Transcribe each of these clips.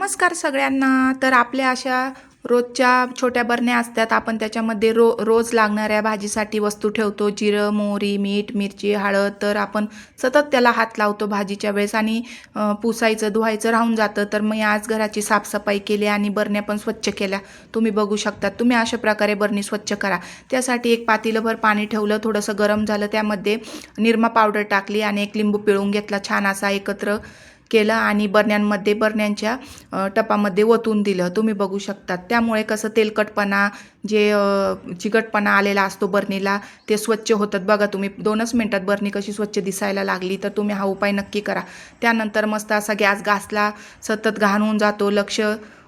नमस्कार सगळ्यांना। तर आपल्या अशा रोजच्या छोट्या बरण्या असतात, आपण त्याच्यामध्ये रोज लागणाऱ्या भाजीसाठी वस्तू ठेवतो, जिरं मोहरी मीठ मिरची हळद। तर आपण सतत त्याला हात लावतो भाजीच्या वेळेस आणि पुसायचं धुवायचं राहून जातं। तर मी आज घराची साफसफाई केली आणि बरण्या पण स्वच्छ केल्या। तुम्ही बघू शकता, तुम्ही अशा प्रकारे बरणी स्वच्छ करा। त्यासाठी एक पातेलभर पाणी ठेवलं, थोडंसं गरम झालं, त्यामध्ये निरमा पावडर टाकली आणि एक लिंबू पिळून घेतला, छान असा एकत्र केलं आणि बरण्यांच्या टपामध्ये ओतून दिलं। तुम्ही बघू शकता, त्यामुळे कसं तेलकटपणा चिकटपणा आलेला असतो बरणीला ते स्वच्छ होतात। बघा तुम्ही 2च मिनिटात बरणी कशी स्वच्छ दिसायला लागली। तर तुम्ही हा उपाय नक्की करा। त्यानंतर मस्त असा गॅस घासला, सतत घाण होऊन जातो, लक्ष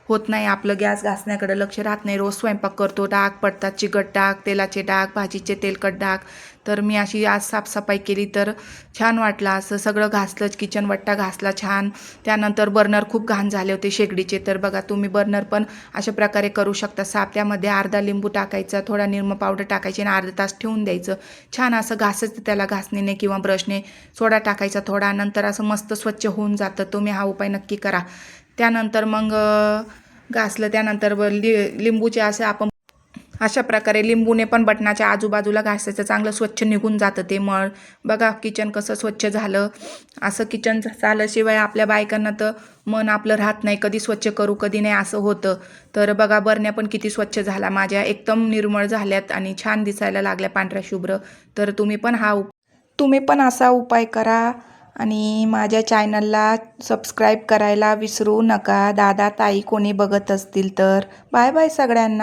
होत नाही आपलं, गॅस घासण्याकडे लक्ष राहत नाही। रोज स्वयंपाक करतो, डाग पडतात, चिकट डाग, तेलाचे डाग, भाजीचे तेलकट डाग। तर मी अशी आज साफसफाई केली तर छान वाटलं, असं सगळं घासलं, किचन वट्टा घासला छान। त्यानंतर बर्नर खूप घाण झाले होते शेगडीचे। तर बघा तुम्ही बर्नर पण अशा प्रकारे करू शकता साफ। त्यामध्ये अर्धा लिंबू टाकायचा, थोडा निरमा पावडर टाकायची आणि अर्धा तास ठेवून द्यायचं। छान असं घासायचं त्याला घासणीने किंवा ब्रशने, सोडा टाकायचा थोडा, नंतर असं मस्त स्वच्छ होऊन जातं। तुम्ही हा उपाय नक्की करा। त्यानंतर मग घासलं, त्यानंतर लिंबूचे असे आपण अशा प्रकारे लिंबूने पण बटनाच्या आजूबाजूला घासायचं, चांगलं स्वच्छ निघून जातं ते मळ। बघा किचन कसं स्वच्छ झालं। असं किचन झाल्याशिवाय आपल्या बायकांना तर मन आपलं राहत नाही, कधी स्वच्छ करू कधी नाही असं होतं। तर बघा बरण्या पण किती स्वच्छ झाला माझ्या, एकदम निर्मळ झाल्यात आणि छान दिसायला लागल्या, पांढऱ्या शुभ्र। तर तुम्ही पण असा उपाय करा आणि माझ्या चॅनलला सबस्क्राईब करायला विसरू नका, दादा ताई कोणी बघत असतील तर। बाय बाय सगळ्यांना।